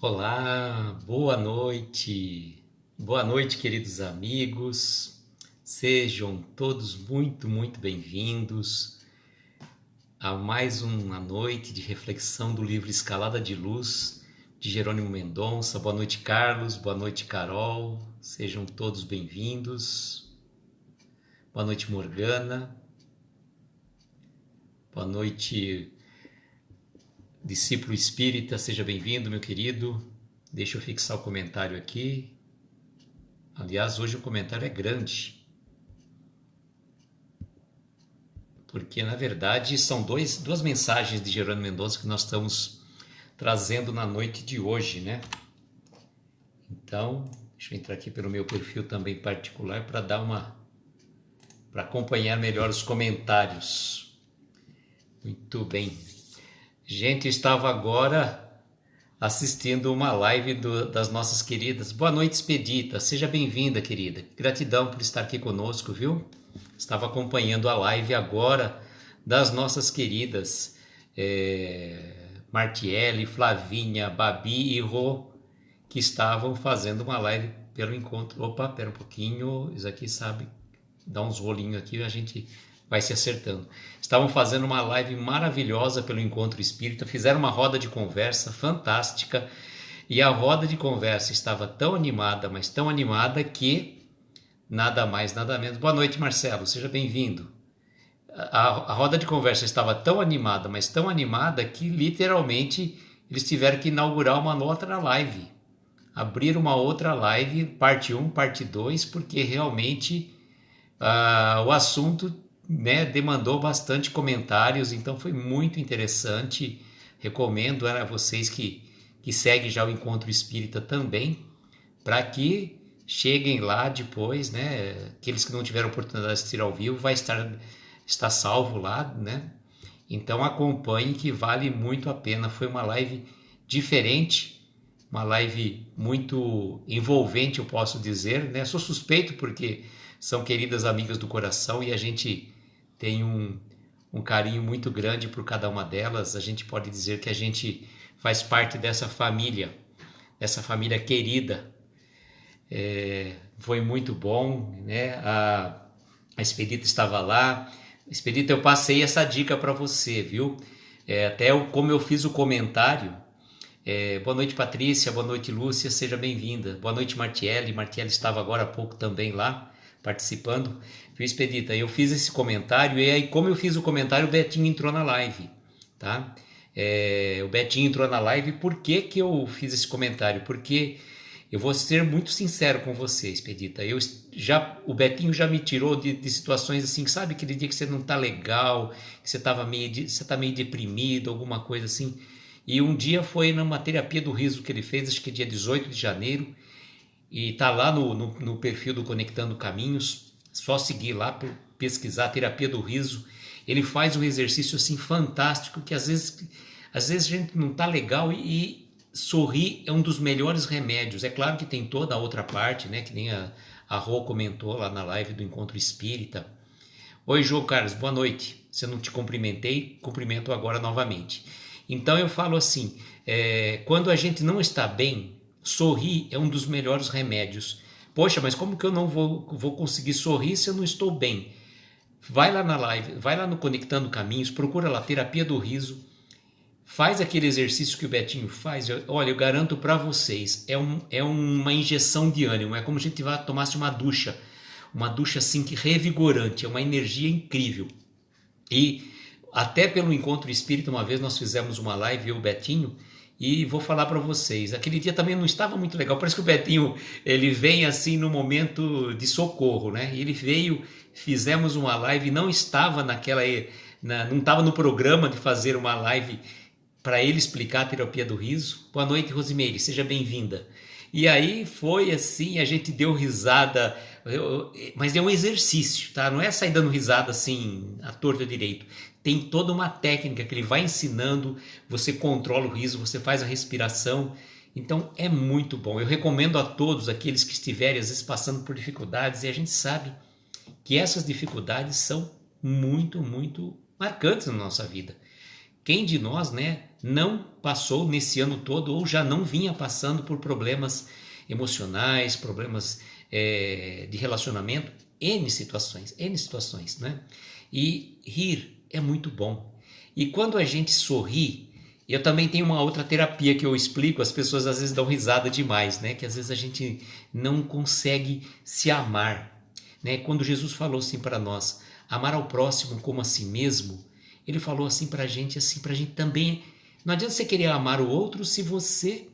Olá, boa noite. Boa noite, queridos amigos. Sejam todos muito bem-vindos a mais uma noite de reflexão do livro Escalada de Luz, de Jerônimo Mendonça. Boa noite, Carlos. Boa noite, Carol. Sejam todos bem-vindos. Boa noite, Morgana. Boa noite, discípulo espírita. Seja bem-vindo, meu querido. Deixa eu fixar o comentário aqui. Aliás, hoje o comentário é grande, porque na verdade são duas mensagens de Jerônimo Mendonça que nós estamos trazendo na noite de hoje, né? Então, deixa eu entrar aqui pelo meu perfil também particular para acompanhar melhor os comentários. Muito bem. Gente, eu estava agora assistindo uma live das nossas queridas. Boa noite, Expedita. Seja bem-vinda, querida. Gratidão por estar aqui conosco, viu? Estava acompanhando a live agora das nossas queridas Martiele, Flavinha, Babi e Rô, que estavam fazendo uma live pelo encontro. Opa, pera um pouquinho. Isso aqui sabe, dá uns rolinhos aqui, a gente vai se acertando. Estavam fazendo uma live maravilhosa pelo Encontro Espírita, fizeram uma roda de conversa fantástica, e a roda de conversa estava tão animada, mas tão animada que nada mais, nada menos. Boa noite, Marcelo, seja bem-vindo. A roda de conversa estava tão animada, mas tão animada que literalmente eles tiveram que inaugurar uma outra live. Abrir uma outra live, parte 1, parte 2, porque realmente o assunto, né, demandou bastante comentários, então foi muito interessante. Recomendo a vocês que seguem já o Encontro Espírita também, para que cheguem lá depois, né? Aqueles que não tiveram oportunidade de assistir ao vivo, vai estar salvo lá, né? Então acompanhe, que vale muito a pena. Foi uma live diferente, uma live muito envolvente, eu posso dizer, né? Sou suspeito porque são queridas amigas do coração e a gente tem um carinho muito grande por cada uma delas. A gente pode dizer que a gente faz parte dessa família querida. Foi muito bom, né? A Expedita estava lá. Expedita, eu passei essa dica para você, viu? Como eu fiz o comentário. Boa noite, Patrícia. Boa noite, Lúcia. Seja bem-vinda. Boa noite, Martiele. Martiele estava agora há pouco também lá, participando. Viu, Expedita? Eu fiz esse comentário e aí, como eu fiz o comentário, o Betinho entrou na live, tá? O Betinho entrou na live. Por que eu fiz esse comentário? Porque eu vou ser muito sincero com você, Expedita. O Betinho já me tirou de situações assim, sabe? Aquele dia que você não tá legal, que você tá meio deprimido, alguma coisa assim. E um dia foi numa terapia do riso que ele fez, acho que é dia 18 de janeiro, e tá lá no perfil do Conectando Caminhos. Só seguir lá, pesquisar terapia do riso. Ele faz um exercício assim fantástico, que às vezes a gente não tá legal, e sorrir é um dos melhores remédios. É claro que tem toda a outra parte, né, que nem a Rô comentou lá na live do Encontro Espírita. Oi, João Carlos, boa noite. Se eu não te cumprimentei, cumprimento agora novamente. Então eu falo assim, quando a gente não está bem, sorrir é um dos melhores remédios. Poxa, mas como que eu não vou conseguir sorrir se eu não estou bem? Vai lá na live, vai lá no Conectando Caminhos, procura lá, terapia do riso, faz aquele exercício que o Betinho faz. Olha, eu garanto para vocês, é uma injeção de ânimo, é como se a gente tomasse uma ducha assim que revigorante, é uma energia incrível. E até pelo Encontro Espírita, uma vez nós fizemos uma live, eu e o Betinho, e vou falar para vocês, aquele dia também não estava muito legal. Parece que o Betinho, ele vem assim no momento de socorro, né? E ele veio, fizemos uma live, não estava não estava no programa de fazer uma live para ele explicar a terapia do riso. Boa noite, Rosimeire, seja bem-vinda. E aí foi assim, a gente deu risada, mas é um exercício, tá? Não é sair dando risada assim, à torta direito. Tem toda uma técnica que ele vai ensinando, você controla o riso, você faz a respiração. Então é muito bom. Eu recomendo a todos aqueles que estiverem às vezes passando por dificuldades, e a gente sabe que essas dificuldades são muito marcantes na nossa vida. Quem de nós, né, não passou nesse ano todo ou já não vinha passando por problemas emocionais, problemas de relacionamento, N situações, né? E rir é muito bom. E quando a gente sorri, eu também tenho uma outra terapia que eu explico, as pessoas às vezes dão risada demais, né? Que às vezes a gente não consegue se amar, né? Quando Jesus falou assim para nós, amar ao próximo como a si mesmo, ele falou assim pra gente também, não adianta você querer amar o outro se você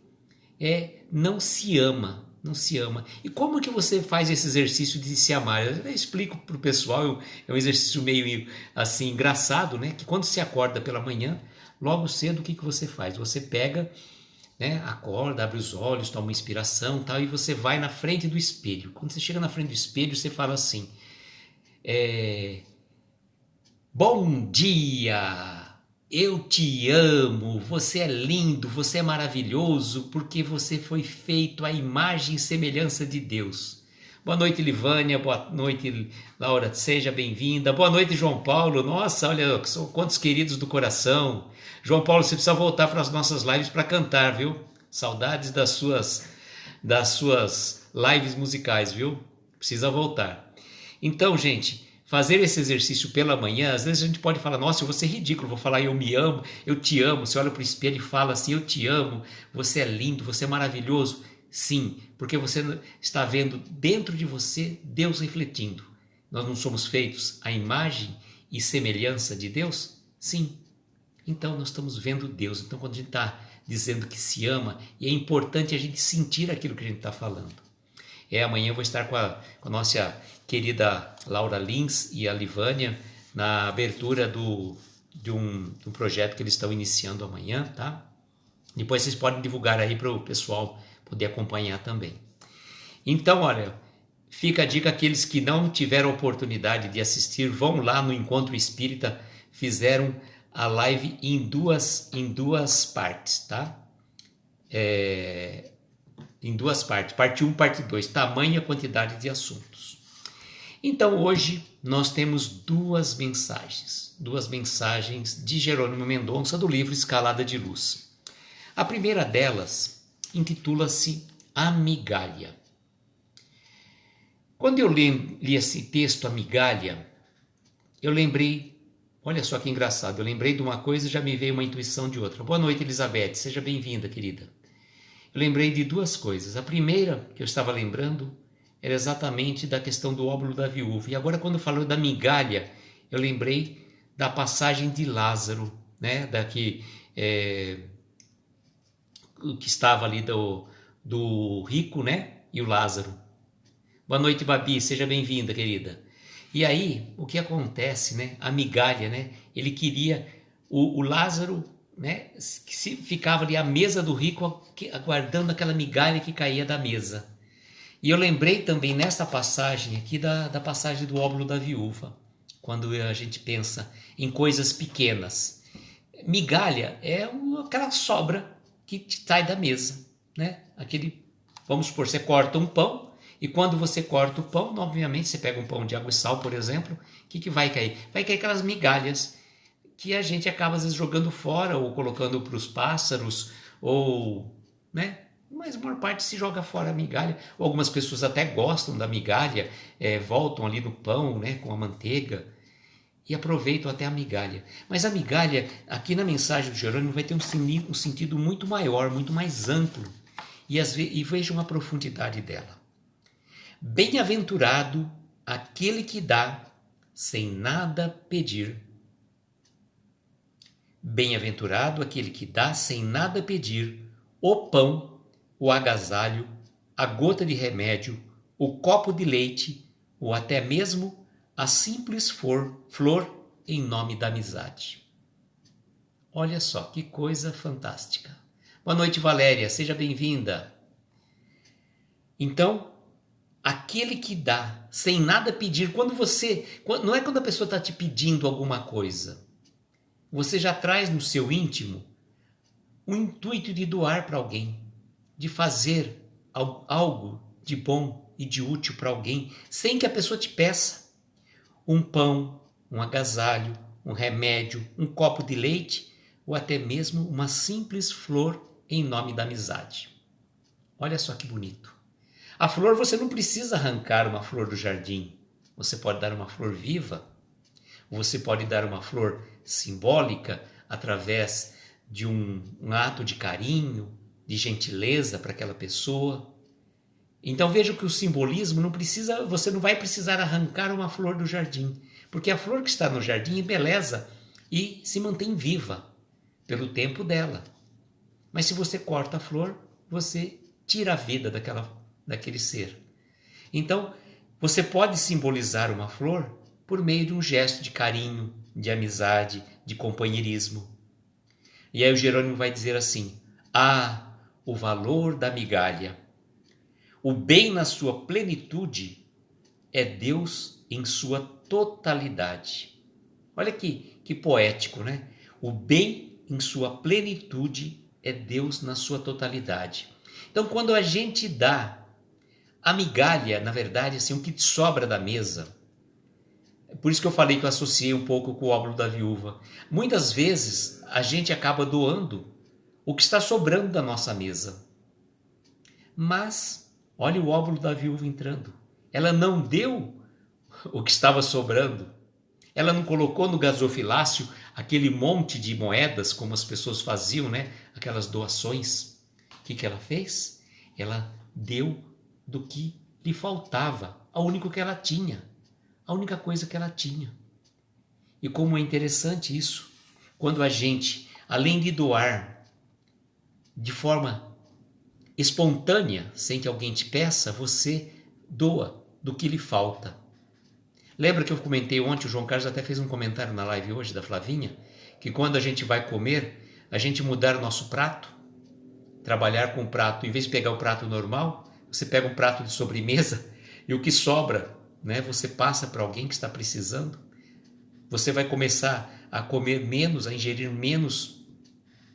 não se ama, não se ama. E como que você faz esse exercício de se amar? Eu explico pro pessoal, é um exercício meio assim engraçado, né? Que quando você acorda pela manhã, logo cedo, o que você faz? Você pega, né, acorda, abre os olhos, toma uma inspiração, tal, e você vai na frente do espelho. Quando você chega na frente do espelho, você fala assim, bom dia, eu te amo, você é lindo, você é maravilhoso, porque você foi feito à imagem e semelhança de Deus. Boa noite, Livânia, boa noite, Laura, seja bem-vinda. Boa noite, João Paulo. Nossa, olha, são quantos queridos do coração. João Paulo, você precisa voltar para as nossas lives para cantar, viu? Saudades das suas lives musicais, viu? Precisa voltar. Então, gente, fazer esse exercício pela manhã, às vezes a gente pode falar, nossa, eu vou ser ridículo, vou falar eu me amo, eu te amo. Você olha para o espelho e fala assim, eu te amo, você é lindo, você é maravilhoso. Sim, porque você está vendo dentro de você Deus refletindo. Nós não somos feitos à imagem e semelhança de Deus? Sim. Então nós estamos vendo Deus. Então quando a gente está dizendo que se ama, e é importante a gente sentir aquilo que a gente está falando. Amanhã eu vou estar com a nossa querida Laura Lins e a Livânia na abertura de um projeto que eles estão iniciando amanhã, tá? Depois vocês podem divulgar aí para o pessoal poder acompanhar também. Então, olha, fica a dica, aqueles que não tiveram oportunidade de assistir, vão lá no Encontro Espírita, fizeram a live em duas partes, tá? Em duas partes, parte 1, parte 2, tamanha quantidade de assuntos. Então hoje nós temos duas mensagens de Jerônimo Mendonça do livro Escalada de Luz. A primeira delas intitula-se A Migalha. Quando eu li esse texto, A Migalha, eu lembrei, olha só que engraçado, eu lembrei de uma coisa e já me veio uma intuição de outra. Boa noite, Elizabeth, seja bem-vinda, querida. Eu lembrei de duas coisas. A primeira que eu estava lembrando era exatamente da questão do óbolo da viúva. E agora, quando falou da migalha, eu lembrei da passagem de Lázaro, né? Que estava ali do rico, né? E o Lázaro. Boa noite, Babi, seja bem-vinda, querida. E aí, o que acontece, né? A migalha, né? Ele queria o Lázaro, né? Que ficava ali à mesa do rico, aguardando aquela migalha que caía da mesa. E eu lembrei também nessa passagem aqui da passagem do óbolo da viúva, quando a gente pensa em coisas pequenas. Migalha é aquela sobra que te sai da mesa, né? Vamos supor, você corta um pão, e quando você corta o pão, obviamente você pega um pão de água e sal, por exemplo, o que vai cair? Vai cair aquelas migalhas que a gente acaba às vezes jogando fora ou colocando para os pássaros, ou, né? Mas a maior parte se joga fora a migalha. Ou algumas pessoas até gostam da migalha, voltam ali no pão, né, com a manteiga, e aproveitam até a migalha. Mas a migalha, aqui na mensagem do Jerônimo, vai ter um sentido muito maior, muito mais amplo. E vejam a profundidade dela. Bem-aventurado aquele que dá sem nada pedir. Bem-aventurado aquele que dá sem nada pedir o pão, o agasalho, a gota de remédio, o copo de leite, ou até mesmo a simples flor em nome da amizade. Olha só que coisa fantástica. Boa noite, Valéria, seja bem-vinda. Então, aquele que dá sem nada pedir, não é quando a pessoa está te pedindo alguma coisa, você já traz no seu íntimo o intuito de doar para alguém, de fazer algo de bom e de útil para alguém, sem que a pessoa te peça. Um pão, um agasalho, um remédio, um copo de leite, ou até mesmo uma simples flor em nome da amizade. Olha só que bonito. A flor, você não precisa arrancar uma flor do jardim. Você pode dar uma flor viva. Você pode dar uma flor simbólica através de um ato de carinho, de gentileza para aquela pessoa. Então veja que o simbolismo não precisa, você não vai precisar arrancar uma flor do jardim, porque a flor que está no jardim embeleza e se mantém viva pelo tempo dela. Mas se você corta a flor, você tira a vida daquele ser. Então, você pode simbolizar uma flor por meio de um gesto de carinho, de amizade, de companheirismo. E aí o Jerônimo vai dizer assim: ah, o valor da migalha. O bem na sua plenitude é Deus em sua totalidade. Olha que poético, né? O bem em sua plenitude é Deus na sua totalidade. Então, quando a gente dá a migalha, na verdade, assim, o que sobra da mesa, por isso que eu falei que eu associei um pouco com o óbolo da viúva. Muitas vezes a gente acaba doando o que está sobrando da nossa mesa. Mas, olha o óbolo da viúva entrando. Ela não deu o que estava sobrando. Ela não colocou no gasofilácio aquele monte de moedas, como as pessoas faziam, né? Aquelas doações. O que ela fez? Ela deu do que lhe faltava, a única que ela tinha, a única coisa que ela tinha. E como é interessante isso, quando a gente, além de doar de forma espontânea, sem que alguém te peça, você doa do que lhe falta. Lembra que eu comentei ontem, o João Carlos até fez um comentário na live hoje da Flavinha, que quando a gente vai comer, a gente mudar o nosso prato, trabalhar com o prato, em vez de pegar o prato normal, você pega um prato de sobremesa e o que sobra, né, você passa para alguém que está precisando. Você vai começar a comer menos, a ingerir menos.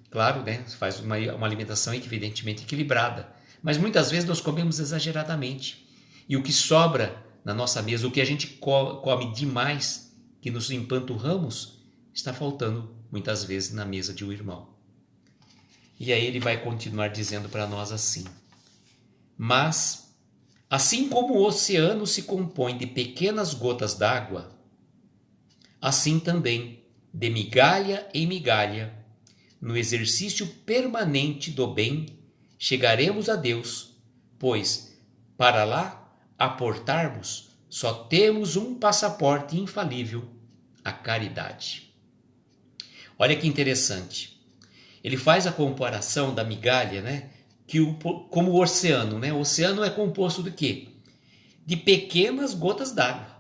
Claro, né, faz uma alimentação evidentemente equilibrada, mas muitas vezes nós comemos exageradamente. E o que sobra na nossa mesa, o que a gente come demais, que nos empanturramos, está faltando muitas vezes na mesa de um irmão. E aí ele vai continuar dizendo para nós assim: mas, assim como o oceano se compõe de pequenas gotas d'água, assim também, de migalha em migalha, no exercício permanente do bem, chegaremos a Deus, pois, para lá aportarmos, só temos um passaporte infalível, a caridade. Olha que interessante. Ele faz a comparação da migalha, né? Como o oceano, né? O oceano é composto de quê? De pequenas gotas d'água.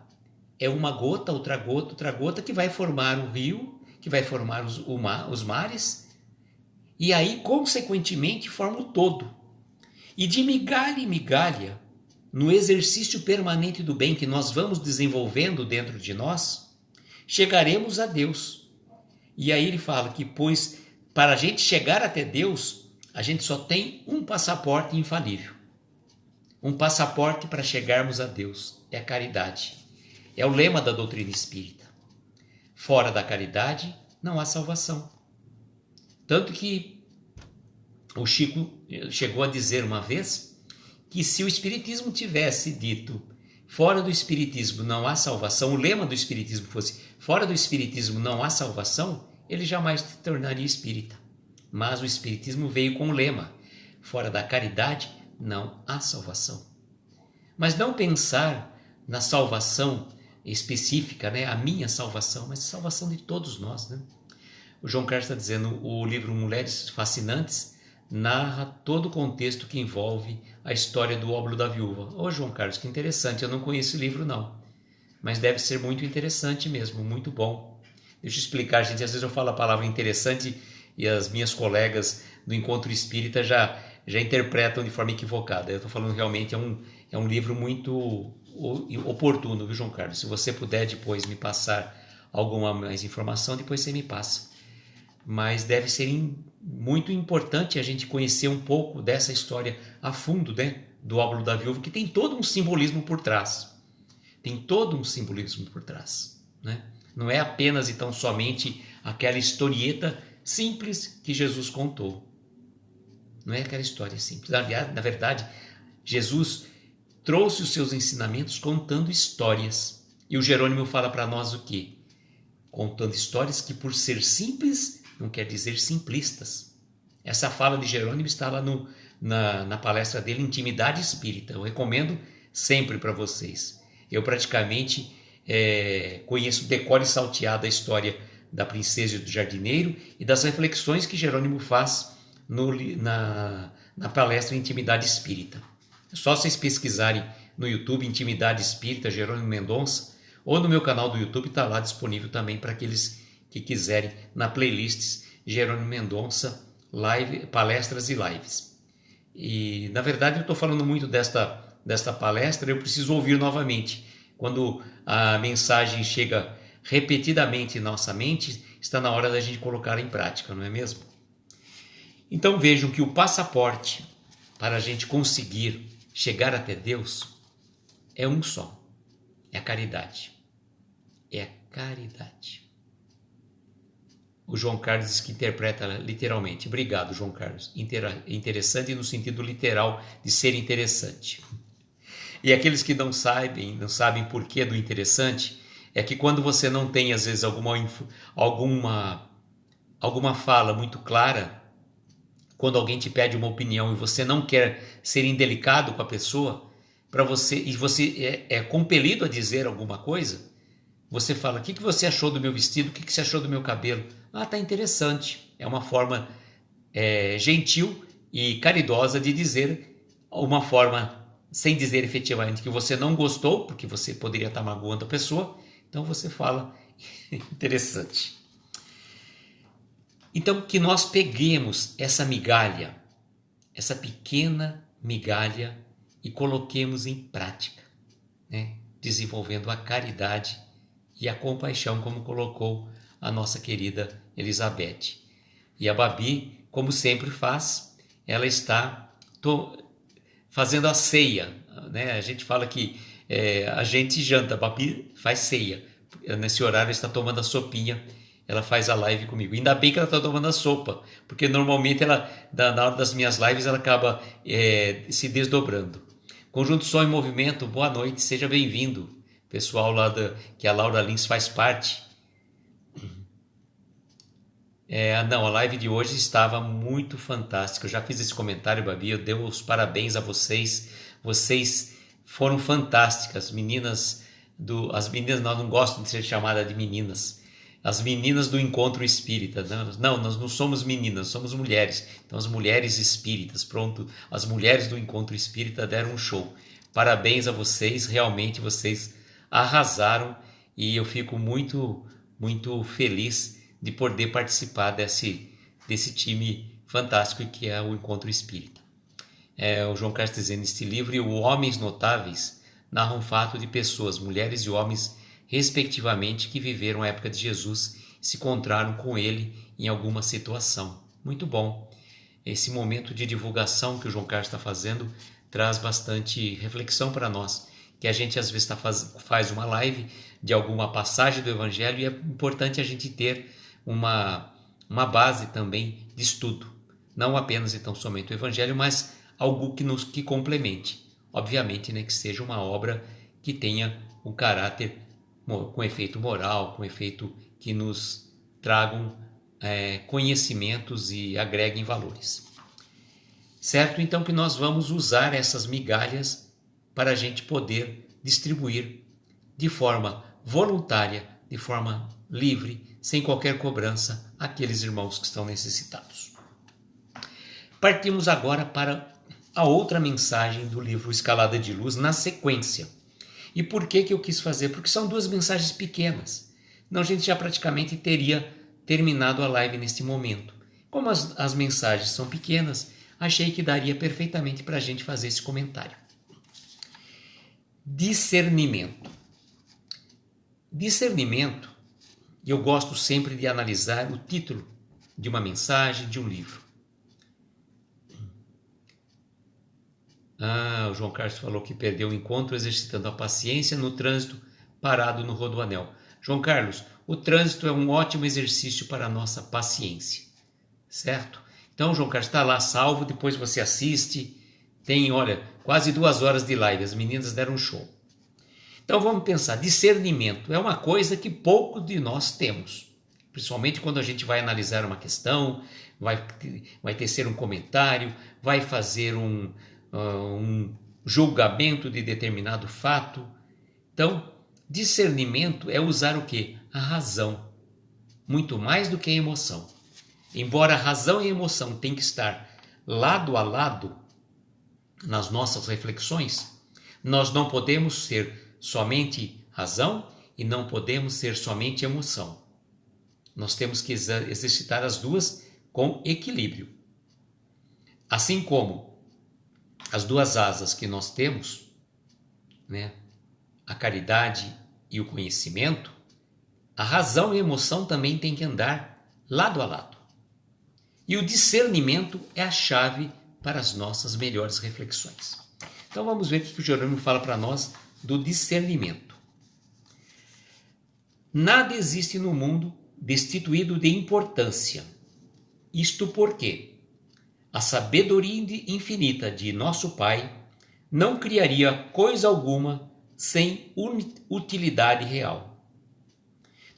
É uma gota, outra gota que vai formar o rio, que vai formar os mares, e aí, consequentemente, forma o todo. E de migalha em migalha, no exercício permanente do bem que nós vamos desenvolvendo dentro de nós, chegaremos a Deus. E aí ele fala que, pois, para a gente chegar até Deus, a gente só tem um passaporte infalível. Um passaporte para chegarmos a Deus. É a caridade. É o lema da doutrina espírita. Fora da caridade, não há salvação. Tanto que o Chico chegou a dizer uma vez que se o Espiritismo tivesse dito fora do Espiritismo não há salvação, o lema do Espiritismo fosse fora do Espiritismo não há salvação, ele jamais se tornaria espírita. Mas o Espiritismo veio com o lema: fora da caridade não há salvação. Mas não pensar na salvação específica, né? A minha salvação, mas a salvação de todos nós, né? O João Carlos está dizendo, o livro Mulheres Fascinantes narra todo o contexto que envolve a história do óbolo da viúva. Ô João Carlos, que interessante, eu não conheço esse livro não, mas deve ser muito interessante mesmo, muito bom. Deixa eu explicar, gente, às vezes eu falo a palavra interessante e as minhas colegas do Encontro Espírita já interpretam de forma equivocada. Eu estou falando realmente, é um livro muito oportuno, viu, João Carlos? Se você puder depois me passar alguma mais informação, depois você me passa. Mas deve ser muito importante a gente conhecer um pouco dessa história a fundo, né, do óbolo da viúva, que tem todo um simbolismo por trás. Tem todo um simbolismo por trás, né? Não é apenas e tão somente aquela historieta simples que Jesus contou. Não é aquela história simples. Na verdade, Jesus trouxe os seus ensinamentos contando histórias. E o Jerônimo fala para nós o quê? Contando histórias que, por ser simples, não quer dizer simplistas. Essa fala de Jerônimo está lá na palestra dele, Intimidade Espírita. Eu recomendo sempre para vocês. Eu praticamente conheço decor e salteado a história da princesa e do jardineiro e das reflexões que Jerônimo faz na palestra Intimidade Espírita. É só vocês pesquisarem no YouTube Intimidade Espírita, Jerônimo Mendonça, ou no meu canal do YouTube, está lá disponível também para aqueles que quiserem, na playlist Jerônimo Mendonça, palestras e lives. E, na verdade, eu estou falando muito desta palestra, eu preciso ouvir novamente. Quando a mensagem chega repetidamente em nossa mente, está na hora da gente colocar em prática, não é mesmo? Então vejam que o passaporte para a gente conseguir chegar até Deus é um só, é a caridade. É a caridade. O João Carlos diz que interpreta literalmente. Obrigado, João Carlos. Interessante no sentido literal de ser interessante. E aqueles que não sabem por que do interessante, é que quando você não tem, às vezes, alguma fala muito clara, quando alguém te pede uma opinião e você não quer ser indelicado com a pessoa, e você é compelido a dizer alguma coisa, você fala: o que você achou do meu vestido? O que você achou do meu cabelo? Ah, tá interessante. É uma forma gentil e caridosa de dizer, uma forma sem dizer efetivamente que você não gostou, porque você poderia estar magoando a pessoa, então você fala interessante. Então, que nós peguemos essa migalha, essa pequena migalha, e coloquemos em prática, né? Desenvolvendo a caridade e a compaixão, como colocou a nossa querida Elizabeth. E a Babi, como sempre faz, ela está fazendo a ceia, né? A gente fala que a gente janta, a Babi faz ceia. Nesse horário ela está tomando a sopinha, ela faz a live comigo. Ainda bem que ela está tomando a sopa, porque normalmente ela, na hora das minhas lives, ela acaba se desdobrando. Conjunto Som em Movimento, boa noite, seja bem-vindo. Pessoal lá que a Laura Lins faz parte. Não, a live de hoje estava muito fantástica. Eu já fiz esse comentário, Babi, eu dei os parabéns a vocês. Vocês foram fantásticas. As meninas, não gostam de ser chamadas de meninas. As meninas do encontro espírita. Não, nós não somos meninas, somos mulheres. Então, as mulheres espíritas, pronto. As mulheres do encontro espírita deram um show. Parabéns a vocês, realmente vocês arrasaram e eu fico muito, muito feliz de poder participar desse time fantástico que é o Encontro Espírita. O João Carlos dizendo: neste livro, o Homens Notáveis narra um fato de pessoas, mulheres e homens, respectivamente, que viveram a época de Jesus e se encontraram com ele em alguma situação. Muito bom. Esse momento de divulgação que o João Carlos está fazendo traz bastante reflexão para nós, que a gente às vezes faz uma live de alguma passagem do Evangelho e é importante a gente ter uma base também de estudo. Não apenas então somente o Evangelho, mas algo que complemente. Obviamente, né, que seja uma obra que tenha um caráter com efeito moral, com efeito que nos tragam conhecimentos e agreguem valores. Certo? Então que nós vamos usar essas migalhas para a gente poder distribuir de forma voluntária, de forma livre, sem qualquer cobrança, àqueles irmãos que estão necessitados. Partimos agora para a outra mensagem do livro Escalada de Luz, na sequência. E por que eu quis fazer? Porque são duas mensagens pequenas. Não, a gente já praticamente teria terminado a live neste momento. Como as mensagens são pequenas, achei que daria perfeitamente para a gente fazer esse comentário. Discernimento. Discernimento, eu gosto sempre de analisar o título de uma mensagem, de um livro. O João Carlos falou que perdeu o encontro exercitando a paciência no trânsito parado no Rodoanel. João Carlos, o trânsito é um ótimo exercício para a nossa paciência. certo? Então, João Carlos está lá salvo, depois você assiste, tem, olha, quase 2 horas de live, as meninas deram um show. Então vamos pensar, discernimento é uma coisa que pouco de nós temos, principalmente quando a gente vai analisar uma questão, vai tecer um comentário, vai fazer um julgamento de determinado fato. Então, discernimento é usar o quê? A razão, muito mais do que a emoção. Embora a razão e a emoção tenham que estar lado a lado nas nossas reflexões, nós não podemos ser somente razão e não podemos ser somente emoção. Nós temos que exercitar as duas com equilíbrio. Assim como as 2 asas que nós temos, né, a caridade e o conhecimento, a razão e a emoção também têm que andar lado a lado. E o discernimento é a chave para as nossas melhores reflexões. Então vamos ver o que o Jerônimo fala para nós do discernimento. Nada existe no mundo destituído de importância. Isto porque a sabedoria infinita de nosso Pai não criaria coisa alguma sem utilidade real.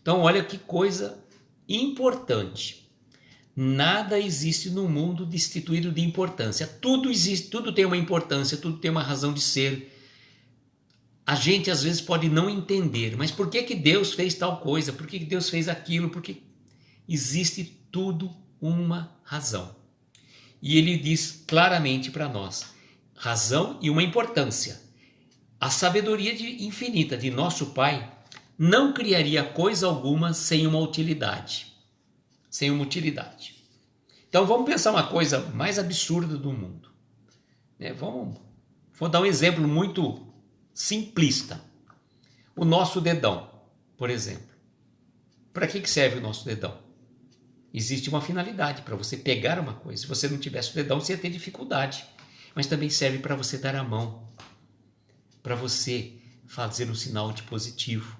Então olha que coisa importante. Nada existe no mundo destituído de importância. Tudo existe, tudo tem uma importância, tudo tem uma razão de ser. A gente às vezes pode não entender, mas por que Deus fez tal coisa? Por que Deus fez aquilo? Porque existe tudo uma razão. E ele diz claramente para nós, razão e uma importância. A sabedoria infinita de nosso Pai não criaria coisa alguma sem uma utilidade. Sem uma utilidade. Então vamos pensar uma coisa mais absurda do mundo. Vou dar um exemplo muito simplista. O nosso dedão, por exemplo. Para que serve o nosso dedão? Existe uma finalidade para você pegar uma coisa. Se você não tivesse o dedão, você ia ter dificuldade. Mas também serve para você dar a mão. Para você fazer um sinal de positivo.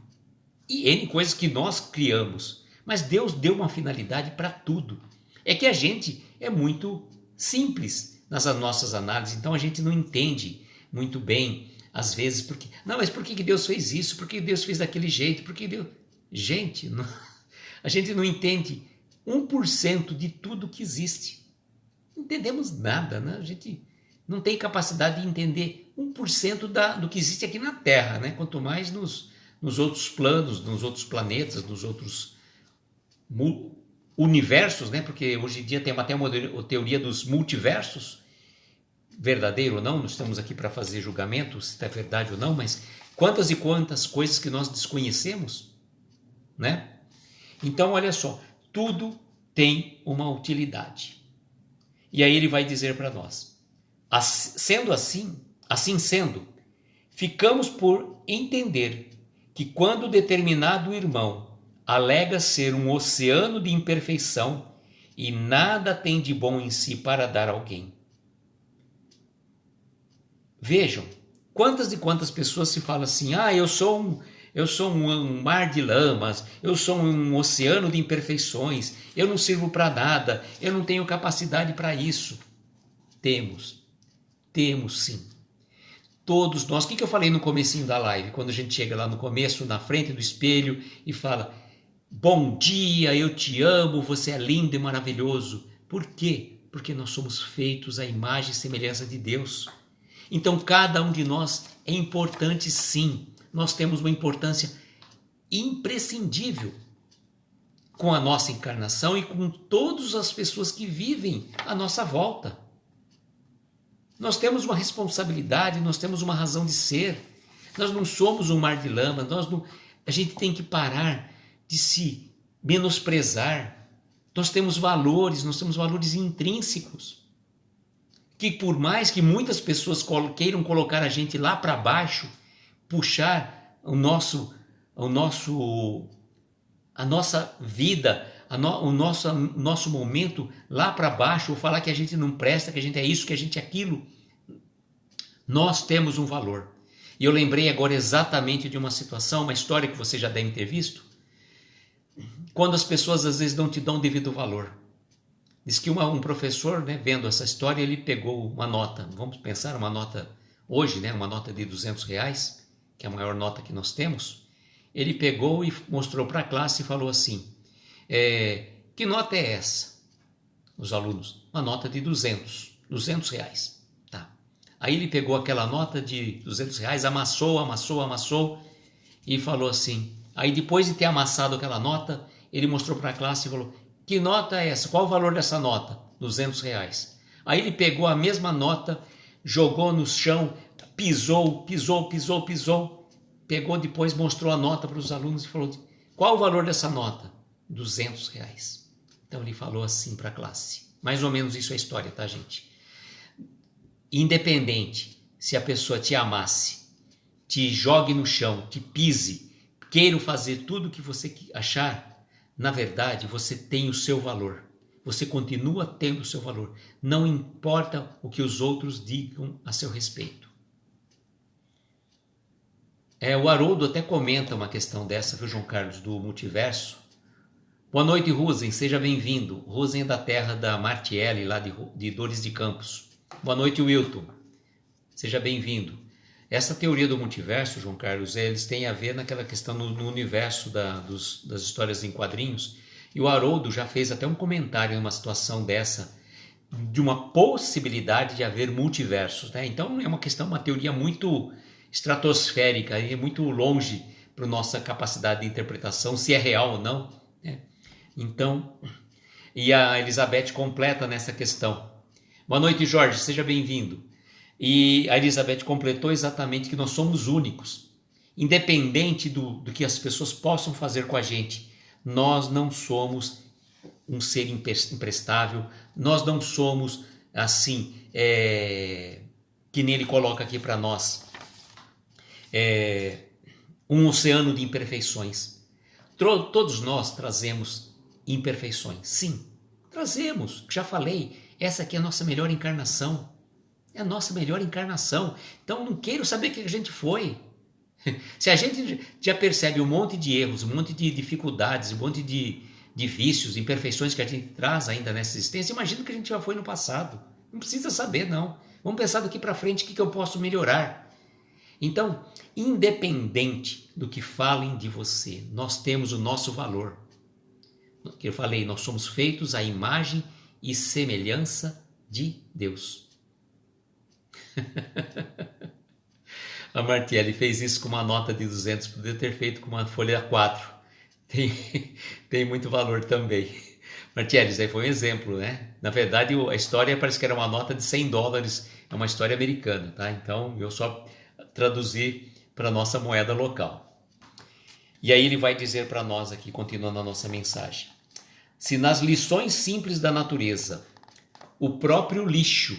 E N coisas que nós criamos. Mas Deus deu uma finalidade para tudo. É que a gente é muito simples nas nossas análises, então a gente não entende muito bem, às vezes, porque... Não, mas por que Deus fez isso? Por que Deus fez daquele jeito? Por que Deus... Gente, não, a gente não entende 1% de tudo que existe. Não entendemos nada, né? A gente não tem capacidade de entender 1% do que existe aqui na Terra, né? Quanto mais nos outros planos, nos outros planetas, nos outros universos, né? Porque hoje em dia tem até uma teoria dos multiversos, verdadeiro ou não, não estamos aqui para fazer julgamento se é verdade ou não, mas quantas e quantas coisas que nós desconhecemos, né? Então, olha só, tudo tem uma utilidade. E aí ele vai dizer para nós, sendo assim sendo, ficamos por entender que quando determinado irmão alega ser um oceano de imperfeição e nada tem de bom em si para dar a alguém. Vejam, quantas e quantas pessoas se falam assim, eu sou um mar de lamas, eu sou um oceano de imperfeições, eu não sirvo para nada, eu não tenho capacidade para isso. Temos sim. Todos nós, o que eu falei no comecinho da live, quando a gente chega lá no começo, na frente do espelho e fala, bom dia, eu te amo, você é lindo e maravilhoso. Por quê? Porque nós somos feitos à imagem e semelhança de Deus. Então cada um de nós é importante sim. Nós temos uma importância imprescindível com a nossa encarnação e com todas as pessoas que vivem à nossa volta. Nós temos uma responsabilidade, nós temos uma razão de ser. Nós não somos um mar de lama, a gente tem que parar de se menosprezar. Nós temos valores intrínsecos, que por mais que muitas pessoas queiram colocar a gente lá para baixo, puxar a nossa vida, o nosso momento lá para baixo, ou falar que a gente não presta, que a gente é isso, que a gente é aquilo, nós temos um valor. E eu lembrei agora exatamente de uma situação, uma história que vocês já devem ter visto, quando as pessoas às vezes não te dão o devido valor. Diz que um professor, né, vendo essa história, ele pegou uma nota, vamos pensar, uma nota hoje, né, uma nota de R$ 200, que é a maior nota que nós temos. Ele pegou e mostrou para a classe e falou assim, que nota é essa? Os alunos, uma nota de R$ 200. Tá. Aí ele pegou aquela nota de R$ 200, amassou e falou assim, aí depois de ter amassado aquela nota, ele mostrou para a classe e falou, que nota é essa? Qual o valor dessa nota? R$ 200. Aí ele pegou a mesma nota, jogou no chão, pisou, pegou depois, mostrou a nota para os alunos e falou, qual o valor dessa nota? R$ 200. Então ele falou assim para a classe. Mais ou menos isso é a história, tá, gente? Independente se a pessoa te amasse, te jogue no chão, te pise, queira fazer tudo o que você achar, na verdade, você tem o seu valor. Você continua tendo o seu valor. Não importa o que os outros digam a seu respeito. O Haroldo até comenta uma questão dessa, viu, João Carlos, do multiverso. Boa noite, Rosen, seja bem-vindo. Rosen é da terra da Martiele, lá de Dores de Campos. Boa noite, Wilton. Seja bem-vindo. Essa teoria do multiverso, João Carlos, eles têm a ver naquela questão no universo das histórias em quadrinhos. E o Haroldo já fez até um comentário numa situação dessa, de uma possibilidade de haver multiversos, né? Então é uma teoria muito estratosférica e muito longe para a nossa capacidade de interpretação, se é real ou não, né? Então, e a Elizabeth completa nessa questão. Boa noite, Jorge, seja bem-vindo. E a Elizabeth completou exatamente que nós somos únicos. Independente do que as pessoas possam fazer com a gente, nós não somos um ser imprestável, nós não somos assim, que nem ele coloca aqui para nós, um oceano de imperfeições. Todos nós trazemos imperfeições, sim, trazemos, já falei, essa aqui é a nossa melhor encarnação. É a nossa melhor encarnação. Então não quero saber o que a gente foi. Se a gente já percebe um monte de erros, um monte de dificuldades, um monte de vícios, imperfeições que a gente traz ainda nessa existência, imagina o que a gente já foi no passado. Não precisa saber, não. Vamos pensar daqui para frente o que eu posso melhorar. Então, independente do que falem de você, nós temos o nosso valor. Que eu falei, nós somos feitos à imagem e semelhança de Deus. A Martiele fez isso com uma nota de 200, poderia ter feito com uma folha 4. Tem muito valor também. Martiele, isso aí foi um exemplo, né? Na verdade, a história parece que era uma nota de $100, é uma história americana, tá? Então, eu só traduzi para a nossa moeda local. E aí ele vai dizer para nós aqui, continuando a nossa mensagem. Se nas lições simples da natureza, o próprio lixo,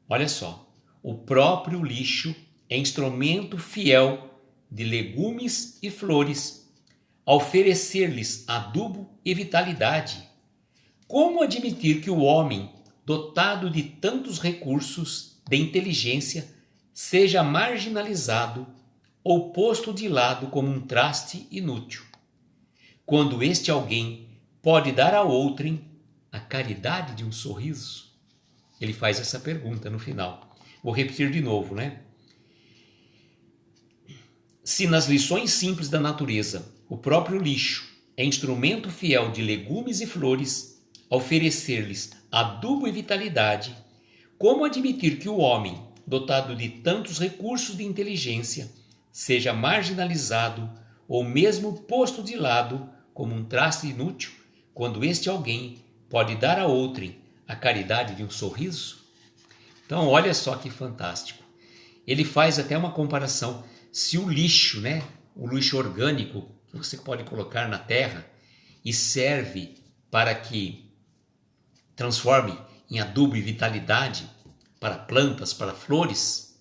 olha só, o próprio lixo é instrumento fiel de legumes e flores, a oferecer-lhes adubo e vitalidade. Como admitir que o homem, dotado de tantos recursos de inteligência, seja marginalizado ou posto de lado como um traste inútil, quando este alguém pode dar a outrem a caridade de um sorriso? Ele faz essa pergunta no final. Vou repetir de novo, né? Se nas lições simples da natureza, o próprio lixo é instrumento fiel de legumes e flores, a oferecer-lhes adubo e vitalidade, como admitir que o homem, dotado de tantos recursos de inteligência, seja marginalizado ou mesmo posto de lado como um traste inútil, quando este alguém pode dar a outrem a caridade de um sorriso? Então, olha só que fantástico. Ele faz até uma comparação. Se o lixo, né, o lixo orgânico que você pode colocar na terra e serve para que transforme em adubo e vitalidade para plantas, para flores,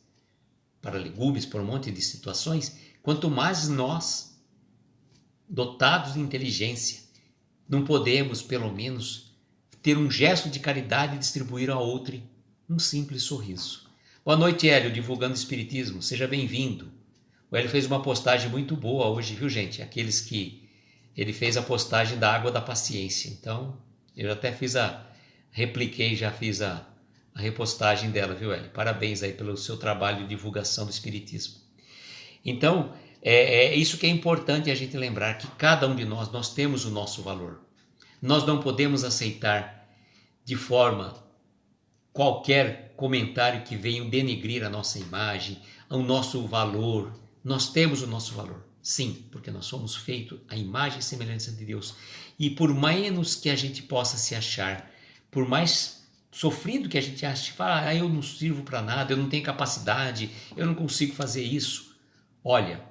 para legumes, para um monte de situações, quanto mais nós, dotados de inteligência, não podemos, pelo menos, ter um gesto de caridade e distribuir a outrem um simples sorriso. Boa noite, Hélio, divulgando Espiritismo. Seja bem-vindo. O Hélio fez uma postagem muito boa hoje, viu, gente? Aqueles que... Ele fez a postagem da água da paciência. Então, eu até fiz repliquei, já fiz a repostagem dela, viu, Eli? Parabéns aí pelo seu trabalho de divulgação do Espiritismo. Então, é isso que é importante a gente lembrar, que cada um de nós temos o nosso valor. Nós não podemos aceitar de forma qualquer comentário que venha denegrir a nossa imagem, o nosso valor. Nós temos o nosso valor, sim, porque nós somos feitos à imagem e semelhança de Deus. E por menos que a gente possa se achar, por mais sofrido que a gente ache, fala, eu não sirvo para nada, eu não tenho capacidade, eu não consigo fazer isso. Olha,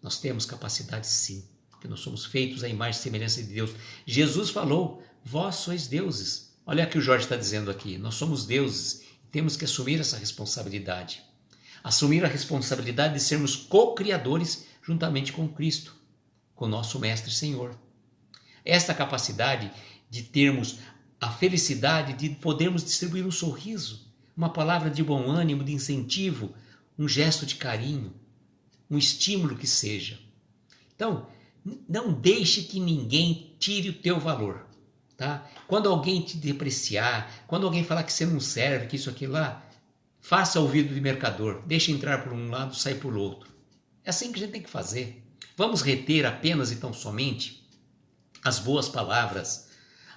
nós temos capacidade sim, porque nós somos feitos à imagem e semelhança de Deus. Jesus falou, vós sois deuses. Olha o que o Jorge está dizendo aqui, nós somos deuses, temos que assumir essa responsabilidade. Assumir a responsabilidade de sermos co-criadores juntamente com Cristo, com o nosso Mestre e Senhor. Esta capacidade de termos a felicidade de podermos distribuir um sorriso, uma palavra de bom ânimo, de incentivo, um gesto de carinho, um estímulo que seja. Então, não deixe que ninguém tire o teu valor. Tá? Quando alguém te depreciar, quando alguém falar que você não serve, que isso aqui lá, faça ouvido de mercador, deixe entrar por um lado, sair por outro. É assim que a gente tem que fazer. Vamos reter apenas e tão somente as boas palavras,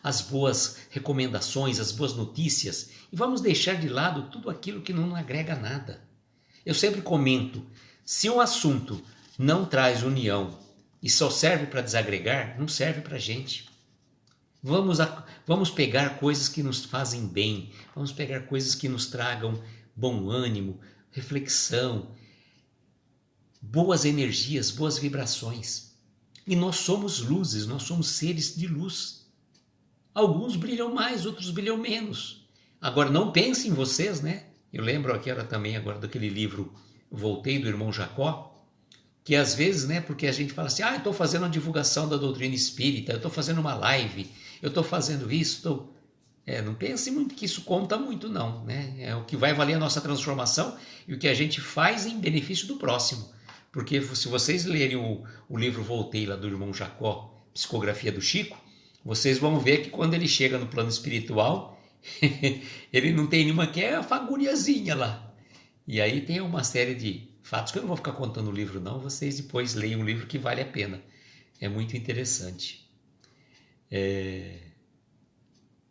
as boas recomendações, as boas notícias e vamos deixar de lado tudo aquilo que não agrega nada. Eu sempre comento, se um assunto não traz união e só serve para desagregar, não serve para a gente. Vamos pegar coisas que nos fazem bem, vamos pegar coisas que nos tragam bom ânimo, reflexão, boas energias, boas vibrações. E nós somos luzes, nós somos seres de luz. Alguns brilham mais, outros brilham menos. Agora, não pensem em vocês, né? Eu lembro também agora daquele livro Voltei, do irmão Jacó, que às vezes, né, porque a gente fala assim, eu estou fazendo uma divulgação da doutrina espírita, eu estou fazendo uma live, eu estou fazendo isso, não pense muito que isso conta muito não, né? É o que vai valer a nossa transformação e o que a gente faz em benefício do próximo. Porque se vocês lerem o livro Voltei, lá do irmão Jacó, Psicografia do Chico, vocês vão ver que quando ele chega no plano espiritual, ele não tem nenhuma que é a fagulhazinha lá. E aí tem uma série de fatos que eu não vou ficar contando o livro não, vocês depois leiam o livro que vale a pena. É muito interessante.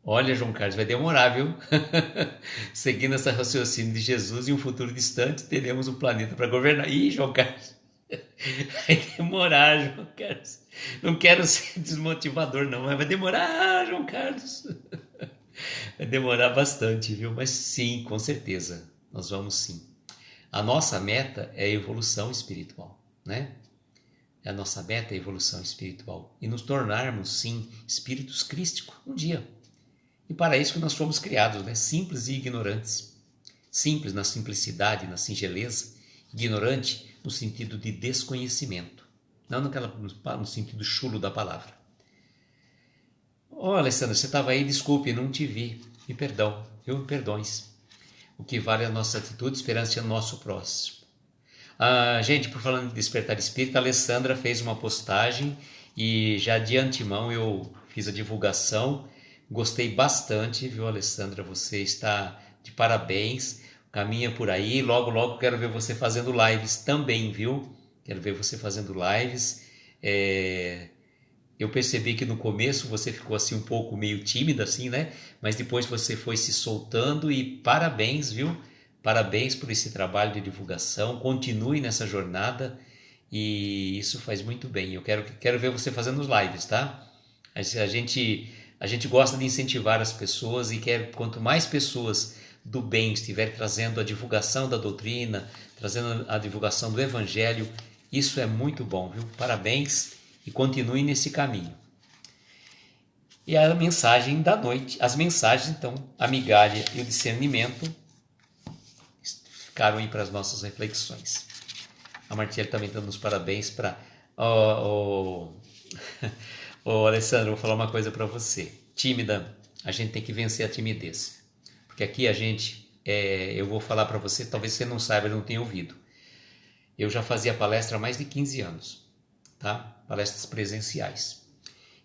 Olha, João Carlos, vai demorar, viu? Seguindo essa raciocínio de Jesus, em um futuro distante teremos um planeta para governar. Ih, João Carlos, vai demorar, João Carlos. Não quero ser desmotivador não, mas vai demorar, João Carlos. Vai demorar bastante, viu? Mas sim, com certeza, nós vamos sim. A nossa meta é a evolução espiritual, né? A nossa meta é a evolução espiritual e nos tornarmos, sim, espíritos crísticos um dia. E para isso que nós fomos criados, né? Simples e ignorantes. Simples na simplicidade, na singeleza, ignorante no sentido de desconhecimento, não no sentido chulo da palavra. Alessandra, você estava aí, desculpe, não te vi, me perdão, me perdões. O que vale é a nossa atitude, esperança e o nosso próximo. Gente, por falando de despertar espírita, a Alessandra fez uma postagem e já de antemão eu fiz a divulgação. Gostei bastante, viu, Alessandra? Você está de parabéns, caminha por aí. Logo, logo quero ver você fazendo lives também, viu? Quero ver você fazendo lives. Eu percebi que no começo você ficou assim um pouco meio tímida, assim, né? Mas depois você foi se soltando e parabéns, viu? Parabéns por esse trabalho de divulgação. Continue nessa jornada e isso faz muito bem. Eu quero ver você fazendo os lives, tá? A gente gosta de incentivar as pessoas e quanto mais pessoas do bem estiver trazendo a divulgação da doutrina, trazendo a divulgação do evangelho, isso é muito bom, viu? Parabéns e continue nesse caminho. E a mensagem da noite, as mensagens, então, a migalha e o discernimento ficaram aí para as nossas reflexões. A Martiele também dando os parabéns para... Alessandro, vou falar uma coisa para você. Tímida, a gente tem que vencer a timidez. Porque aqui a gente, eu vou falar para você, talvez você não saiba, não tenha ouvido. Eu já fazia palestra há mais de 15 anos, tá? Palestras presenciais.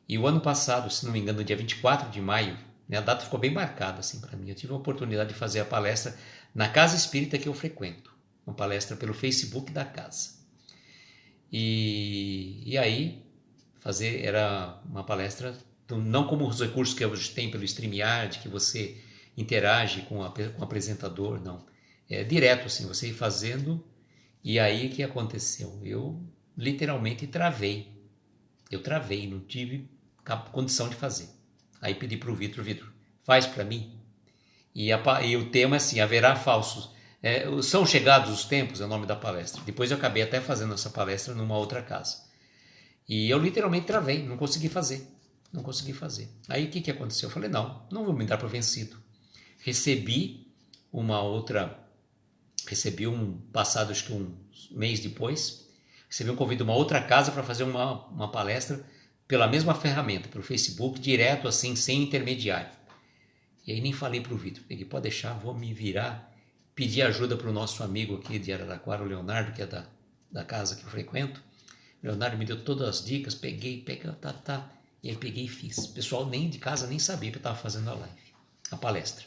E o ano passado, se não me engano, no dia 24 de maio, A data ficou bem marcada assim para mim. Eu tive a oportunidade de fazer a palestra na casa espírita que eu frequento, uma palestra pelo Facebook da casa. E aí era uma palestra não como os recursos que hoje tem pelo StreamYard, que você interage com o apresentador, não. É direto assim, você ir fazendo. E aí o que aconteceu? Eu literalmente travei. Eu travei, não tive condição de fazer. Aí pedi para o Vitor, faz para mim. E o tema é assim, haverá falsos. São chegados os tempos, é o nome da palestra. Depois eu acabei até fazendo essa palestra numa outra casa. E eu literalmente travei, não consegui fazer. Aí o que aconteceu? Eu falei, não vou me dar por vencido. Recebi passado acho que um mês depois, recebi um convite de uma outra casa para fazer uma palestra pela mesma ferramenta, pelo Facebook, direto assim, sem intermediário. E aí nem falei para o Vitor, peguei, pode deixar, vou me virar, pedir ajuda para o nosso amigo aqui de Araraquara, o Leonardo, que é da casa que eu frequento. O Leonardo me deu todas as dicas, peguei, e aí peguei e fiz. O pessoal nem de casa nem sabia que eu estava fazendo a palestra.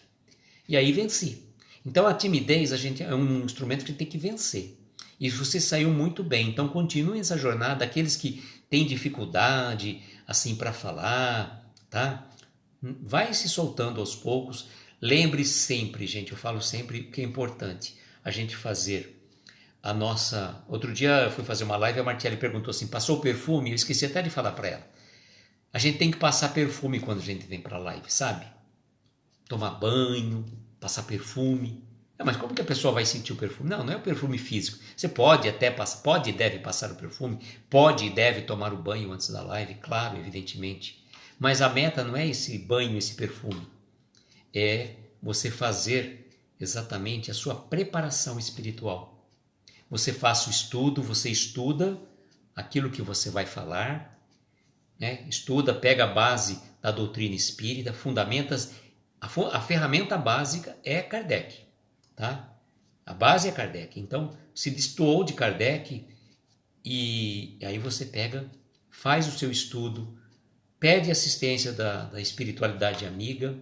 E aí venci. Então a timidez é um instrumento que tem que vencer. E você saiu muito bem. Então continue essa jornada. Aqueles que têm dificuldade assim para falar, tá? Vai se soltando aos poucos. Lembre sempre, gente, eu falo sempre que é importante a gente fazer a nossa... Outro dia eu fui fazer uma live e a Martiele perguntou assim, passou o perfume? Eu esqueci até de falar para ela. A gente tem que passar perfume quando a gente vem para a live, sabe? Tomar banho, passar perfume. Mas como que a pessoa vai sentir o perfume? Não é o perfume físico. Você pode e deve passar o perfume, pode e deve tomar o banho antes da live, claro, evidentemente. Mas a meta não é esse banho, esse perfume. É você fazer exatamente a sua preparação espiritual. Você faça o estudo, você estuda aquilo que você vai falar, né? Estuda, pega a base da doutrina espírita, fundamentas. A ferramenta básica é Kardec, tá? A base é Kardec. Então, se destoou de Kardec e aí você pega, faz o seu estudo, pede assistência da espiritualidade amiga,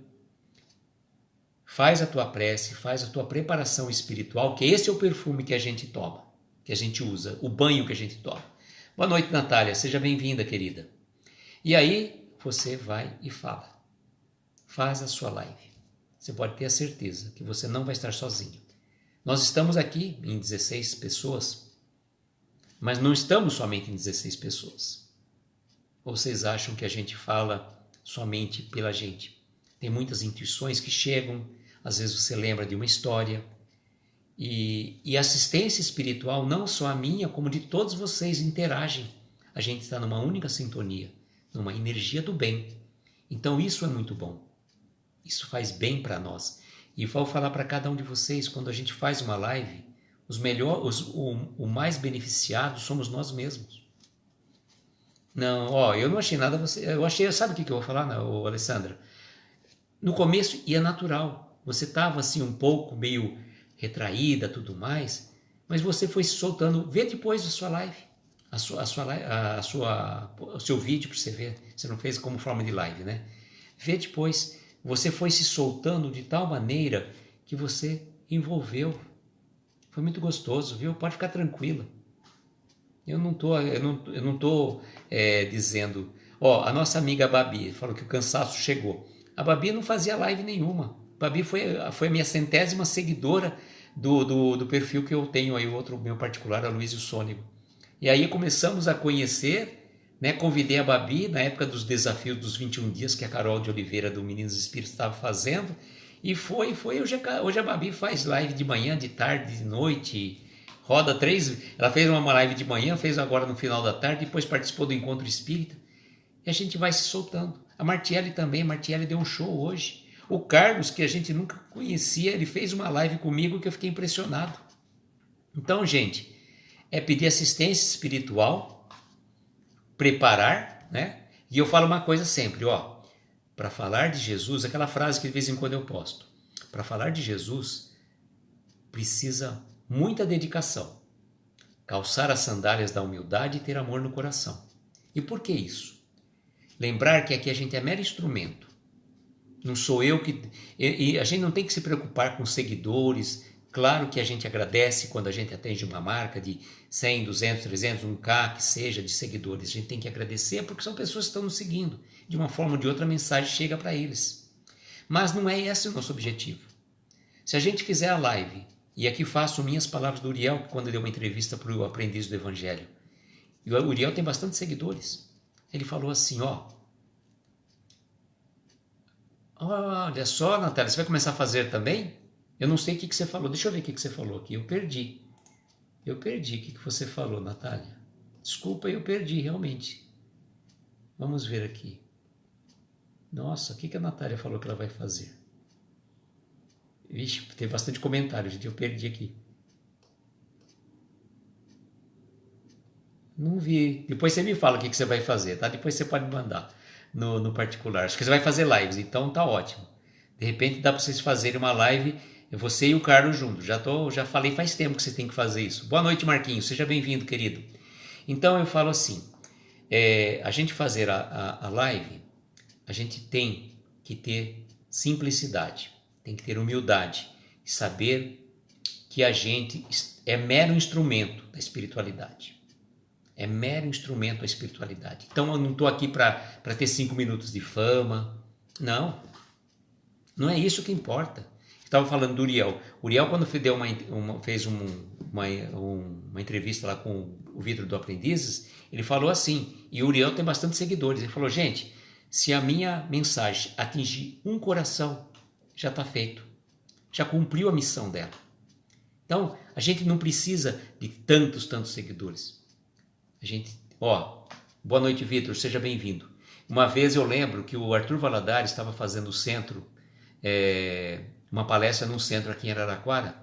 faz a tua prece, faz a tua preparação espiritual, que esse é o perfume que a gente toma, que a gente usa, o banho que a gente toma. Boa noite, Natália, seja bem-vinda, querida. E aí você vai e fala. Faz a sua live. Você pode ter a certeza que você não vai estar sozinho. Nós estamos aqui em 16 pessoas, mas não estamos somente em 16 pessoas. Ou vocês acham que a gente fala somente pela gente? Tem muitas intuições que chegam, às vezes você lembra de uma história. E assistência espiritual, não só a minha, como de todos vocês, interagem. A gente está numa única sintonia, numa energia do bem. Então isso é muito bom. Isso faz bem para nós. E vou falar para cada um de vocês, quando a gente faz uma live, o mais beneficiado somos nós mesmos. Não, eu não achei nada, eu achei, sabe o que eu vou falar, não, Alessandra? No começo ia natural, você estava assim um pouco meio retraída, tudo mais, mas você foi se soltando. Vê depois a sua live, o seu vídeo para você ver, você não fez como forma de live, né? Vê depois, você foi se soltando de tal maneira que você envolveu. Foi muito gostoso, viu? Pode ficar tranquila. Eu não tô dizendo... a nossa amiga Babi falou que o cansaço chegou. A Babi não fazia live nenhuma. A Babi foi a minha 100ª seguidora do perfil que eu tenho aí, o outro meu particular, a Luísio Sônego. E aí começamos a conhecer, né? Convidei a Babi na época dos desafios dos 21 dias que a Carol de Oliveira do Meninos Espíritos estava fazendo. E hoje a Babi faz live de manhã, de tarde, de noite... Roda 3, ela fez uma live de manhã, fez agora no final da tarde, depois participou do Encontro Espírita. E a gente vai se soltando. A Martiele também, deu um show hoje. O Carlos, que a gente nunca conhecia, ele fez uma live comigo que eu fiquei impressionado. Então, gente, é pedir assistência espiritual, preparar, né? E eu falo uma coisa sempre, para falar de Jesus, aquela frase que de vez em quando eu posto, para falar de Jesus, precisa muita dedicação, calçar as sandálias da humildade e ter amor no coração. E por que isso? Lembrar que aqui a gente é mero instrumento. Não sou eu que... E a gente não tem que se preocupar com seguidores. Claro que a gente agradece quando a gente atende uma marca de 100, 200, 300, 1K, que seja, de seguidores. A gente tem que agradecer porque são pessoas que estão nos seguindo. De uma forma ou de outra, a mensagem chega para eles. Mas não é esse o nosso objetivo. Se a gente fizer a live, e aqui faço minhas palavras do Uriel, quando deu uma entrevista para o Aprendiz do Evangelho. E o Uriel tem bastante seguidores. Ele falou assim, olha só, Natália, você vai começar a fazer também? Eu não sei o que você falou. Deixa eu ver o que você falou aqui. Eu perdi o que você falou, Natália. Desculpa, eu perdi, realmente. Vamos ver aqui. Nossa, o que a Natália falou que ela vai fazer? Vixe, tem bastante comentário, gente. Eu perdi aqui. Não vi. Depois você me fala o que você vai fazer, tá? Depois você pode me mandar no particular. Acho que você vai fazer lives, então tá ótimo. De repente dá para vocês fazerem uma live, você e o Carlos juntos. Já falei faz tempo que você tem que fazer isso. Boa noite, Marquinhos. Seja bem-vindo, querido. Então eu falo assim, a gente fazer a live, a gente tem que ter simplicidade, tem que ter humildade e saber que a gente é mero instrumento da espiritualidade. É mero instrumento da espiritualidade. Então eu não estou aqui para ter 5 minutos de fama. Não. Não é isso que importa. Estava falando do Uriel. O Uriel, quando fez uma entrevista lá com o Vitor do Aprendizes, ele falou assim, e o Uriel tem bastante seguidores, ele falou, gente, se a minha mensagem atingir um coração, já está feito. Já cumpriu a missão dela. Então, a gente não precisa de tantos seguidores. A gente, boa noite, Vitor, seja bem-vindo. Uma vez eu lembro que o Arthur Valadares estava fazendo uma palestra num centro aqui em Araraquara,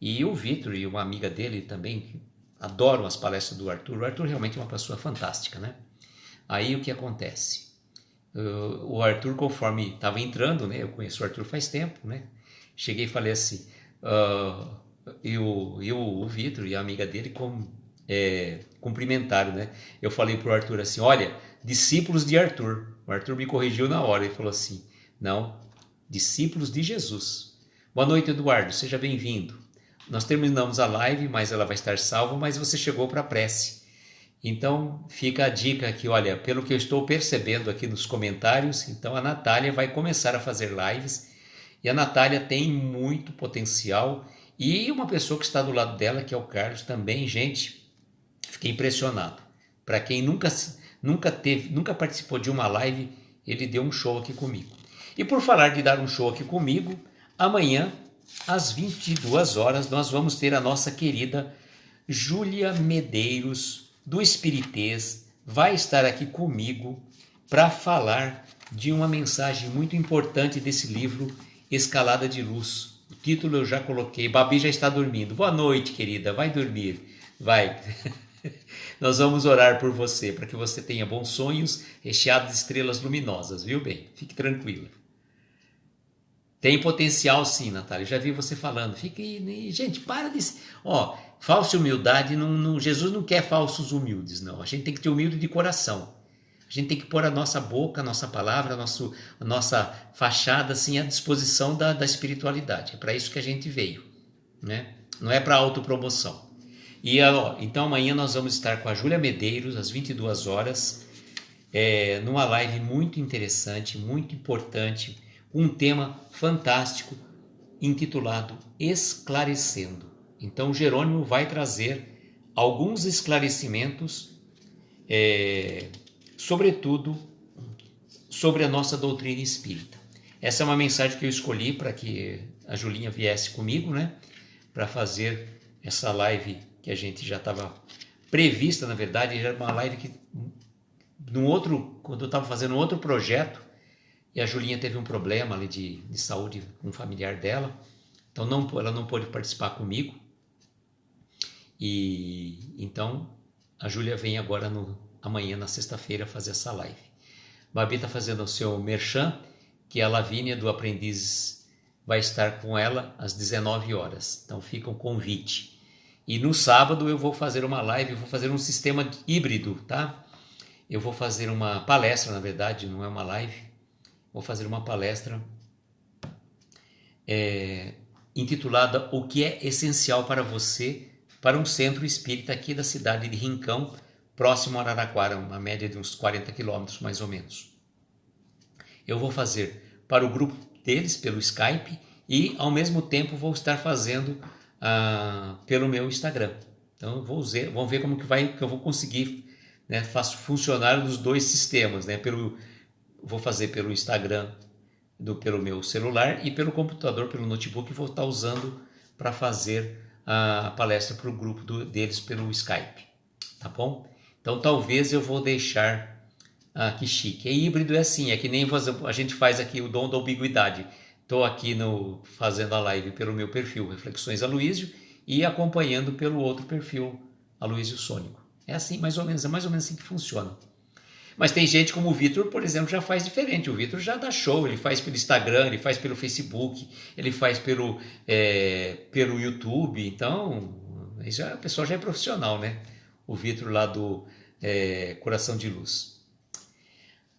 e o Vitor e uma amiga dele também adoram as palestras do Arthur. O Arthur realmente é uma pessoa fantástica, né? Aí o que acontece? O Arthur, conforme estava entrando, né? Eu conheço o Arthur faz tempo, né? Cheguei e falei assim, o Vitor e a amiga dele cumprimentaram, né? Eu falei pro Arthur assim, olha, discípulos de Arthur. O Arthur me corrigiu na hora e falou assim, não, discípulos de Jesus. Boa noite, Eduardo, seja bem-vindo. Nós terminamos a live, mas ela vai estar salva, mas você chegou para a prece. Então fica a dica aqui, olha, pelo que eu estou percebendo aqui nos comentários, então a Natália vai começar a fazer lives, e a Natália tem muito potencial, e uma pessoa que está do lado dela, que é o Carlos, também, gente, fiquei impressionado. Para quem nunca participou de uma live, ele deu um show aqui comigo. E por falar de dar um show aqui comigo, amanhã, às 22 horas, nós vamos ter a nossa querida Júlia Medeiros, do Espiritês, vai estar aqui comigo para falar de uma mensagem muito importante desse livro, Escalada de Luz. O título eu já coloquei, Babi já está dormindo. Boa noite, querida, vai dormir, vai. Nós vamos orar por você, para que você tenha bons sonhos, recheados de estrelas luminosas, viu bem? Fique tranquila. Tem potencial sim, Natália, já vi você falando. Gente, para de... falsa humildade, Jesus não quer falsos humildes, não. A gente tem que ter humilde de coração. A gente tem que pôr a nossa boca, a nossa palavra, a nossa fachada assim, à disposição da espiritualidade. É para isso que a gente veio, né? Não é para autopromoção. Então amanhã nós vamos estar com a Júlia Medeiros, às 22 horas, numa live muito interessante, muito importante, um tema fantástico intitulado Esclarecendo. Então Jerônimo vai trazer alguns esclarecimentos, sobretudo sobre a nossa doutrina espírita. Essa é uma mensagem que eu escolhi para que a Julinha viesse comigo, né, para fazer essa live que a gente já estava prevista, na verdade, era uma live que quando eu estava fazendo outro projeto, e a Julinha teve um problema ali de saúde com um familiar dela, então ela não pôde participar comigo, e então a Júlia vem agora amanhã, na sexta-feira, fazer essa live. Babi está fazendo o seu merchan, que a Lavínia do Aprendizes vai estar com ela às 19 horas, então fica um convite. E no sábado eu vou fazer uma live, eu vou fazer um sistema híbrido, tá? Eu vou fazer uma palestra, na verdade, não é uma live, vou fazer uma palestra intitulada O que é essencial para você para um centro espírita aqui da cidade de Rincão, próximo a Araraquara, uma média de uns 40 quilômetros mais ou menos. Eu vou fazer para o grupo deles pelo Skype e ao mesmo tempo vou estar fazendo pelo meu Instagram. Então vamos ver como que eu vou conseguir, né? Faço funcionar nos dois sistemas, né? Vou fazer pelo Instagram, pelo meu celular e pelo computador, pelo notebook, vou estar usando para fazer a palestra para o grupo deles pelo Skype, tá bom? Então talvez eu vou deixar, que chique, híbrido é assim, é que nem a gente faz aqui o dom da ambiguidade. Estou aqui fazendo a live pelo meu perfil Reflexões Aloísio e acompanhando pelo outro perfil Aloísio Sônico. É assim, mais ou menos assim que funciona. Mas tem gente como o Vitor, por exemplo, já faz diferente. O Vitor já dá show, ele faz pelo Instagram, ele faz pelo Facebook, ele faz pelo YouTube. Então, o pessoal já é profissional, né? O Vitor lá do Coração de Luz.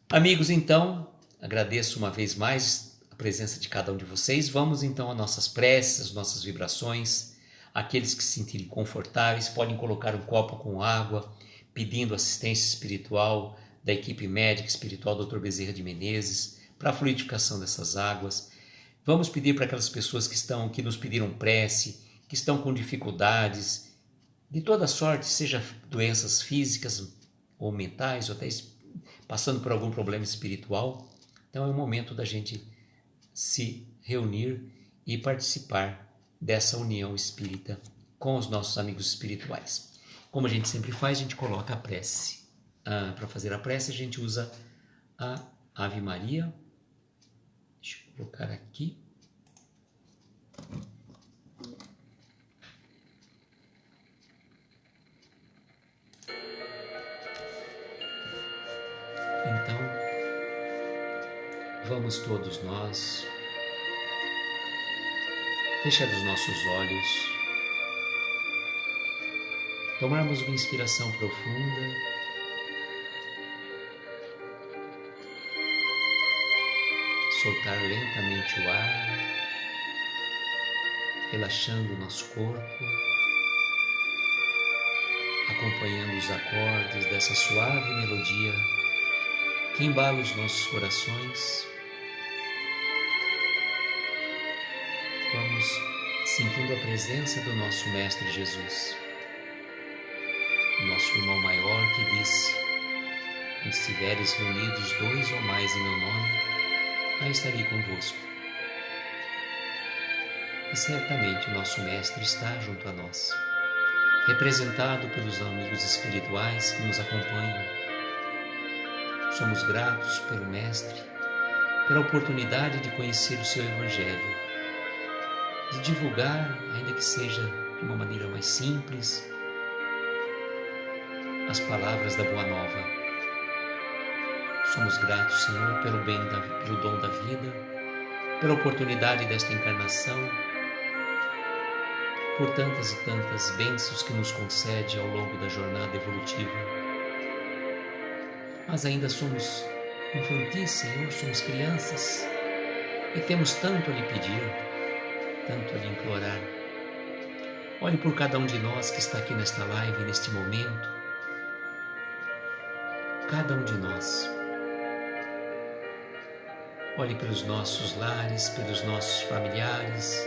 Amigos, então, agradeço uma vez mais a presença de cada um de vocês. Vamos então às nossas preces, às nossas vibrações. Aqueles que se sentirem confortáveis podem colocar um copo com água, pedindo assistência espiritual da equipe médica espiritual Dr. Bezerra de Menezes para a fluidificação dessas águas. Vamos pedir para aquelas pessoas que nos pediram prece, que estão com dificuldades de toda sorte, seja doenças físicas ou mentais, ou até passando por algum problema espiritual. Então é o momento da gente se reunir e participar dessa união espírita com os nossos amigos espirituais. Como a gente sempre faz, a gente coloca a prece. Para fazer a prece, a gente usa a Ave Maria. Deixa eu colocar aqui. Então, vamos todos nós fechar os nossos olhos, tomarmos uma inspiração profunda, soltar lentamente o ar, relaxando o nosso corpo, acompanhando os acordes dessa suave melodia que embala os nossos corações. Vamos sentindo a presença do nosso Mestre Jesus, o nosso irmão maior que disse: onde estiveres reunidos 2 ou mais em meu nome, aí estarei convosco. E certamente o nosso Mestre está junto a nós, representado pelos amigos espirituais que nos acompanham. Somos gratos pelo Mestre, pela oportunidade de conhecer o seu Evangelho, de divulgar, ainda que seja de uma maneira mais simples, as palavras da Boa Nova. Somos gratos, Senhor, pelo dom da vida, pela oportunidade desta encarnação, por tantas e tantas bênçãos que nos concede ao longo da jornada evolutiva. Mas ainda somos infantis, Senhor, somos crianças e temos tanto a lhe pedir, tanto a lhe implorar. Olhe por cada um de nós que está aqui nesta live, neste momento, cada um de nós. Olhe pelos nossos lares, pelos nossos familiares,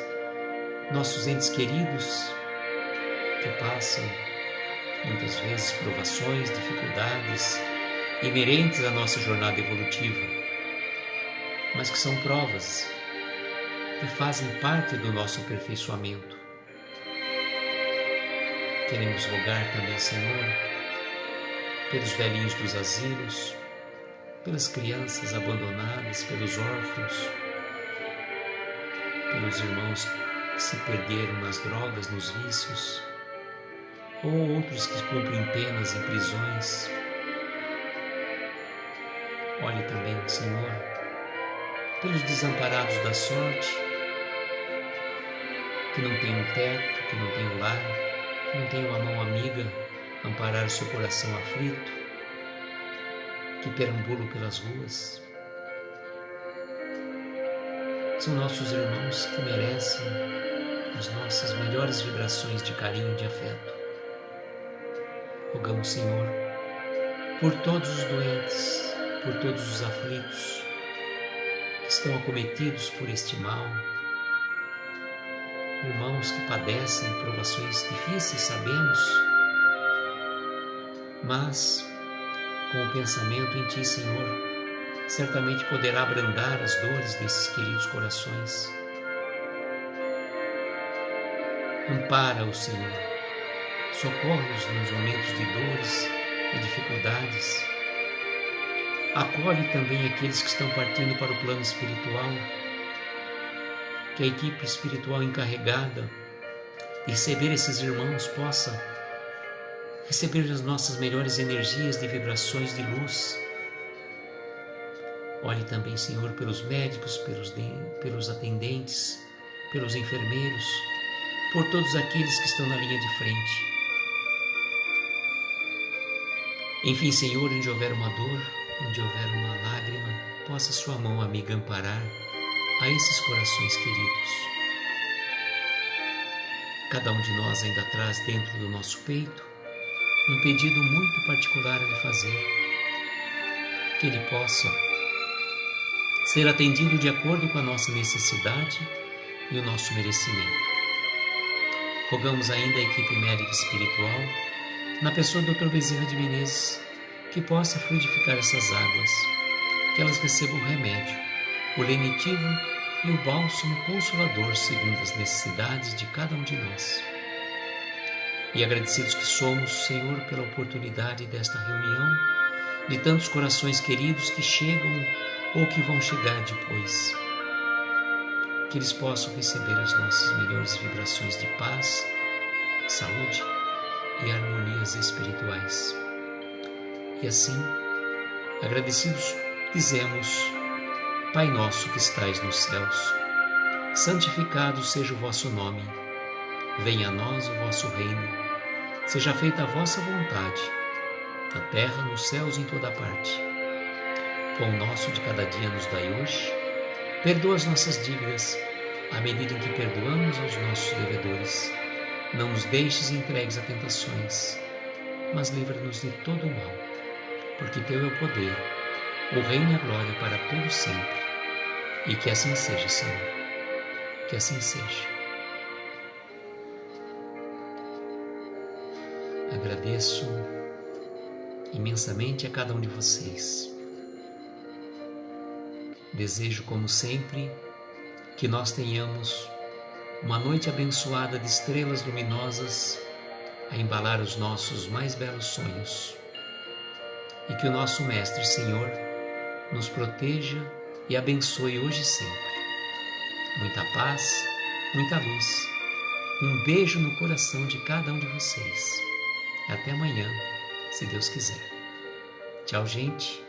nossos entes queridos que passam muitas vezes provações, dificuldades inerentes à nossa jornada evolutiva, mas que são provas que fazem parte do nosso aperfeiçoamento. Queremos rogar também, Senhor, pelos velhinhos dos asilos, pelas crianças abandonadas, pelos órfãos, pelos irmãos que se perderam nas drogas, nos vícios, ou outros que cumprem penas em prisões. Olhe também, Senhor, pelos desamparados da sorte, que não têm um teto, que não têm um lar, que não têm uma mão amiga a amparar o seu coração aflito, que perambulam pelas ruas. São nossos irmãos que merecem as nossas melhores vibrações de carinho e de afeto. Rogamos, Senhor, por todos os doentes, por todos os aflitos que estão acometidos por este mal, irmãos que padecem provações difíceis, sabemos, mas com o pensamento em Ti, Senhor, certamente poderá abrandar as dores desses queridos corações. Ampara-os, Senhor, socorre-os nos momentos de dores e dificuldades. Acolhe também aqueles que estão partindo para o plano espiritual, que a equipe espiritual encarregada de receber esses irmãos possa receber as nossas melhores energias de vibrações de luz. Olhe também, Senhor, pelos médicos, pelos atendentes, pelos enfermeiros, por todos aqueles que estão na linha de frente. Enfim, Senhor, onde houver uma dor, onde houver uma lágrima, possa sua mão amiga amparar a esses corações queridos. Cada um de nós ainda traz dentro do nosso peito um pedido muito particular a lhe fazer, que ele possa ser atendido de acordo com a nossa necessidade e o nosso merecimento. Rogamos ainda a equipe médica espiritual, na pessoa do Dr. Bezerra de Menezes, que possa fluidificar essas águas, que elas recebam o remédio, o lenitivo e o bálsamo consolador segundo as necessidades de cada um de nós. E agradecidos que somos, Senhor, pela oportunidade desta reunião, de tantos corações queridos que chegam ou que vão chegar depois, que eles possam receber as nossas melhores vibrações de paz, saúde e harmonias espirituais. E assim, agradecidos, dizemos: Pai nosso que estais nos céus, santificado seja o vosso nome. Venha a nós o vosso reino. Seja feita a vossa vontade, na terra, nos céus e em toda parte. Pão nosso de cada dia nos dai hoje. Perdoa as nossas dívidas, à medida em que perdoamos aos nossos devedores. Não nos deixes entregues a tentações, mas livra-nos de todo o mal, porque Teu é o poder, o reino e a glória para todos sempre. E que assim seja, Senhor, que assim seja. Agradeço imensamente a cada um de vocês. Desejo, como sempre, que nós tenhamos uma noite abençoada de estrelas luminosas a embalar os nossos mais belos sonhos. E que o nosso Mestre Senhor nos proteja e abençoe hoje e sempre. Muita paz, muita luz. Um beijo no coração de cada um de vocês. Até amanhã, se Deus quiser. Tchau, gente.